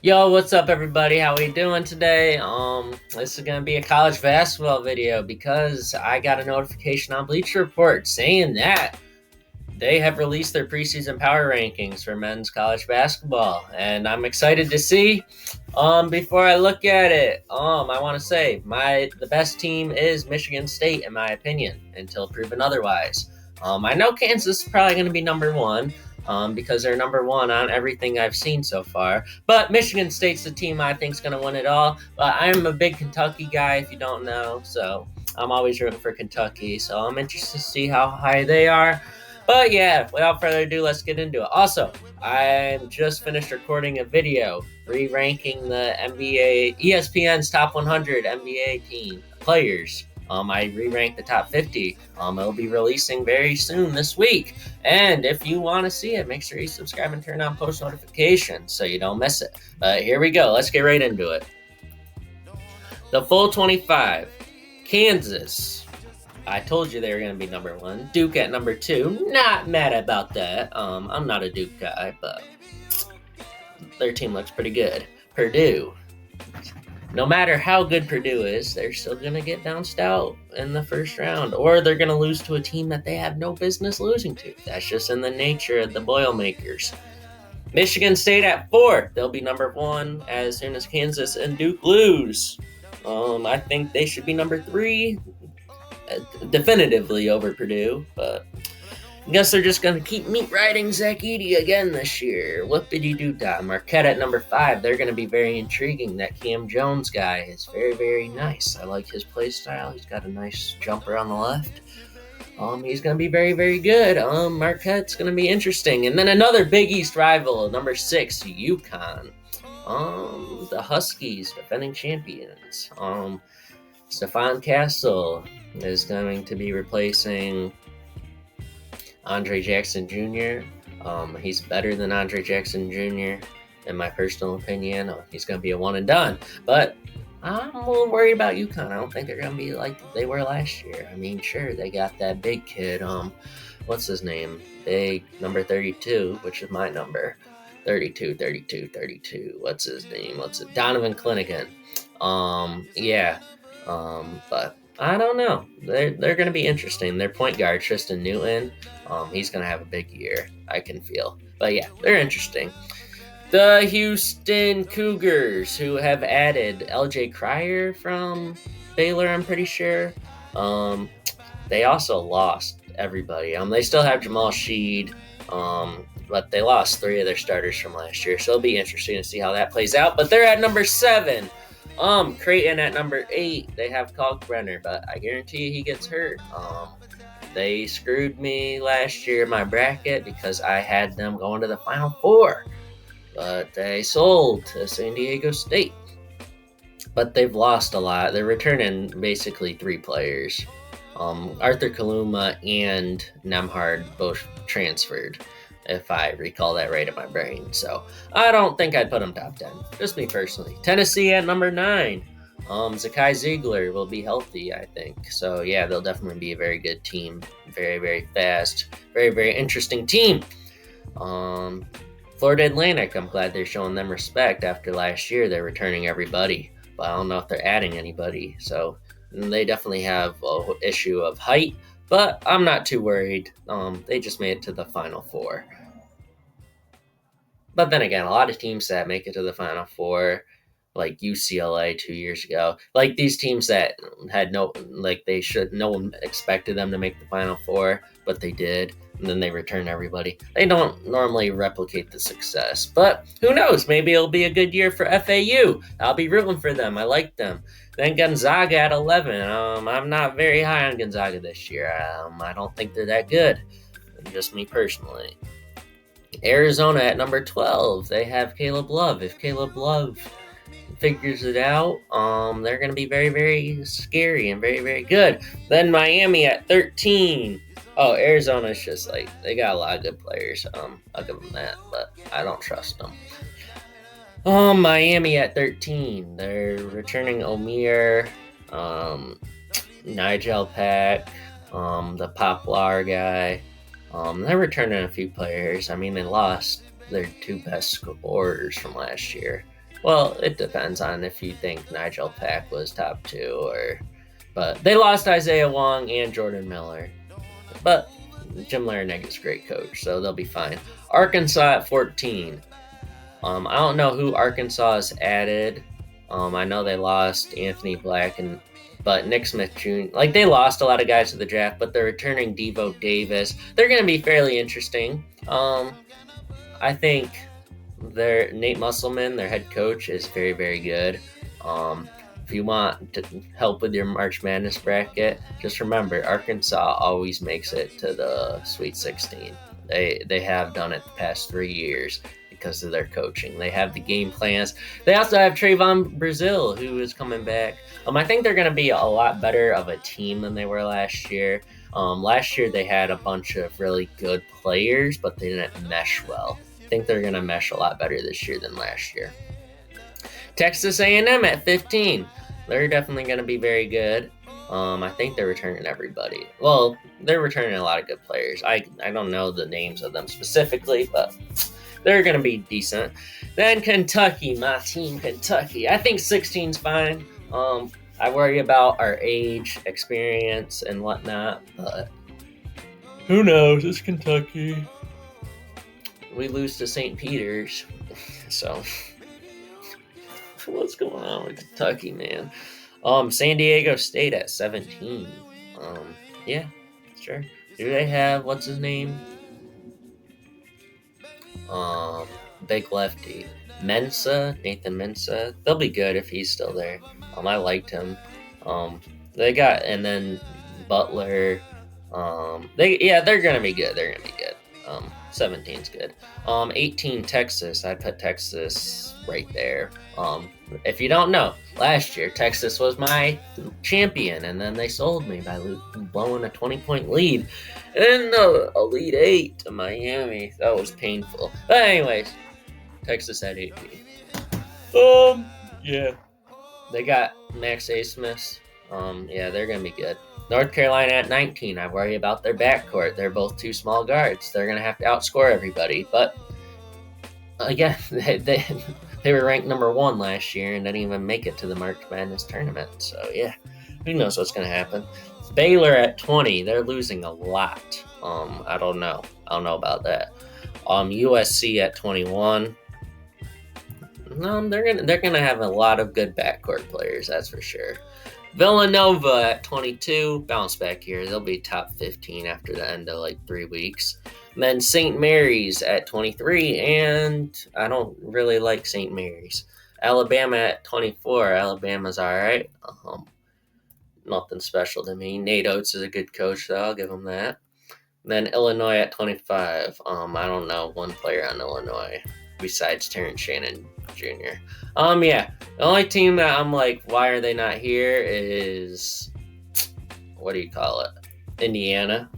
Yo, what's up, everybody? How we doing today? This is gonna be a college basketball video because I got a notification on Bleacher Report saying that they have released their preseason power rankings for men's college basketball, and I'm excited to see. Before I look at it, I want to say the best team is Michigan State, in my opinion, until proven otherwise. I know Kansas is probably going to be number one. Because they're number one on everything I've seen so far. But Michigan State's the team I think is going to win it all. But I'm a big Kentucky guy, if you don't know. So I'm always rooting for Kentucky. So I'm interested to see how high they are. But yeah, without further ado, let's get into it. Also, I'm just finished recording a video re-ranking the NBA ESPN's top 100 NBA team players. I re-ranked the top 50. It'll be releasing very soon this week. And if you want to see it, make sure you subscribe and turn on post notifications so you don't miss it. But here we go. Let's get right into it. The full 25. Kansas. I told you they were going to be number one. Duke at number two. Not mad about that. I'm not a Duke guy, but their team looks pretty good. Purdue. No matter how good Purdue is, they're still going to get bounced out in the first round, or they're going to lose to a team that they have no business losing to. That's just in the nature of the Boilermakers. Michigan State at 4. They'll be number 1 as soon as Kansas and Duke lose. I think they should be number 3, definitively over Purdue, but I guess they're just going to keep meat riding Zach Edey again this year. Whoop-de-doo-dah. Marquette at number 5. They're going to be very intriguing. That Cam Jones guy is very, very nice. I like his play style. He's got a nice jumper on the left. He's going to be very, very good. Marquette's going to be interesting. And then another Big East rival, number 6, UConn. The Huskies, defending champions. Stephon Castle is going to be replacing Andre Jackson Jr. He's better than Andre Jackson Jr. in my personal opinion. He's going to be a one and done. But I'm a little worried about UConn. I don't think they're going to be like they were last year. I mean, sure, they got that big kid. What's his name? Big number 32, which is my number. 32. What's his name? Donovan Clinnigan. But I don't know. They're going to be interesting. Their point guard, Tristan Newton, he's going to have a big year, I can feel. But yeah, they're interesting. The Houston Cougars, who have added LJ Cryer from Baylor, I'm pretty sure. They also lost everybody. They still have Jamal Sheed, but they lost 3 of their starters from last year. So it'll be interesting to see how that plays out. But they're at number 7. Creighton at number 8. They have Kalkbrenner, but I guarantee you he gets hurt. They screwed me last year in my bracket because I had them going to the Final Four, but they sold to San Diego State. But they've lost a lot. They're returning basically 3 players. Arthur Kaluma and Nemhard both transferred, if I recall that right in my brain. So I don't think I'd put them top 10. Just me personally. Tennessee at number 9. Zakai Ziegler will be healthy, I think. So yeah, they'll definitely be a very good team. Very, very fast. Very, very interesting team. Florida Atlantic, I'm glad they're showing them respect after last year. They're returning everybody. But I don't know if they're adding anybody. So they definitely have an issue of height. But I'm not too worried. They just made it to the Final Four. But then again, a lot of teams that make it to the Final Four, like UCLA 2 years ago, like these teams that had no one expected them to make the Final Four, but they did, and then they return everybody. They don't normally replicate the success, but who knows? Maybe it'll be a good year for FAU. I'll be rooting for them. I like them. Then Gonzaga at 11. I'm not very high on Gonzaga this year. I don't think they're that good. Just me personally. Arizona at number 12. They have Caleb Love. If Caleb Love figures it out, they're going to be very, very scary and very, very good. Then Miami at 13. Oh, Arizona's just they got a lot of good players. I'll give them that, but I don't trust them. Miami at 13. They're returning Omir, Nigel Pack, the Poplar guy. They're returning a few players. I mean, they lost their 2 best scorers from last year. Well, it depends on if you think Nigel Pack was top 2 but they lost Isaiah Wong and Jordan Miller. But Jim Larinaga is a great coach, so they'll be fine. Arkansas at 14. I don't know who Arkansas has added. I know they lost Anthony Black but Nick Smith Jr. Like, they lost a lot of guys to the draft, but they're returning Devo Davis. They're going to be fairly interesting. I think Nate Musselman, their head coach, is very, very good. If you want to help with your March Madness bracket, just remember Arkansas always makes it to the Sweet 16. They have done it the past 3 years because of their coaching. They have the game plans. They also have Trayvon Brazile, who is coming back. I think they're going to be a lot better of a team than they were last year. Last year they had a bunch of really good players, but they didn't mesh well. I think they're going to mesh a lot better this year than last year. Texas A&M at 15. They're definitely going to be very good. I think they're returning everybody. Well, they're returning a lot of good players. I don't know the names of them specifically, but they're going to be decent. Then Kentucky, my team, Kentucky. I think 16's fine. I worry about our age, experience, and whatnot, but who knows? It's Kentucky. We lose to St. Peter's, so what's going on with Kentucky, man? San Diego State at 17. Yeah, sure. Do they have what's his name? Big lefty. Nathan Mensah. They'll be good if he's still there. I liked him. They got, and then Butler. They're gonna be good. 17's good. 18 Texas. I'd put Texas right there. If you don't know, last year Texas was my champion, and then they sold me by blowing a 20-point lead in the Elite Eight to Miami. That was painful. But anyways, Texas at 18. Yeah. They got Max A. Smith. They're gonna be good. North Carolina at 19. I worry about their backcourt. They're both two small guards. They're gonna have to outscore everybody. But again, they were ranked number 1 last year and didn't even make it to the March Madness tournament. So yeah, who knows what's gonna happen? Baylor at 20. They're losing a lot. I don't know about that. USC at 21. No, they're gonna have a lot of good backcourt players, that's for sure. Villanova at 22, bounce back here. They'll be top 15 after the end of 3 weeks. And then St. Mary's at 23, and I don't really like St. Mary's. Alabama at 24. Alabama's all right. Nothing special to me. Nate Oates is a good coach, though. I'll give him that. And then Illinois at 25. I don't know one player on Illinois besides Terrence Shannon Jr. The only team that I'm like, why are they not here is, what do you call it? Indiana.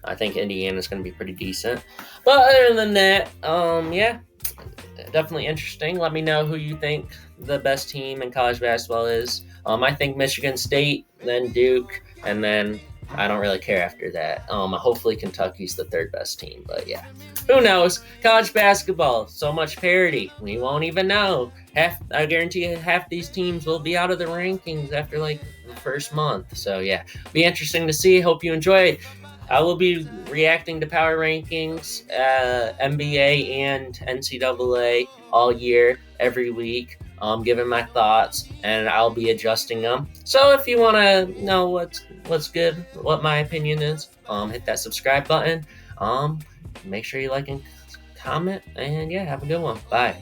I think Indiana's going to be pretty decent. But other than that, definitely interesting. Let me know who you think the best team in college basketball is. I think Michigan State, then Duke, and then I don't really care after that. Hopefully Kentucky's the 3rd best team, but yeah. Who knows? College basketball, so much parity. We won't even know. I guarantee you half these teams will be out of the rankings after the first month. So yeah, be interesting to see. Hope you enjoy. I will be reacting to power rankings, NBA and NCAA all year, every week. Giving my thoughts, and I'll be adjusting them. So if you want to know what's good, what my opinion is, hit that subscribe button. Make sure you like and comment, and yeah, have a good one. Bye.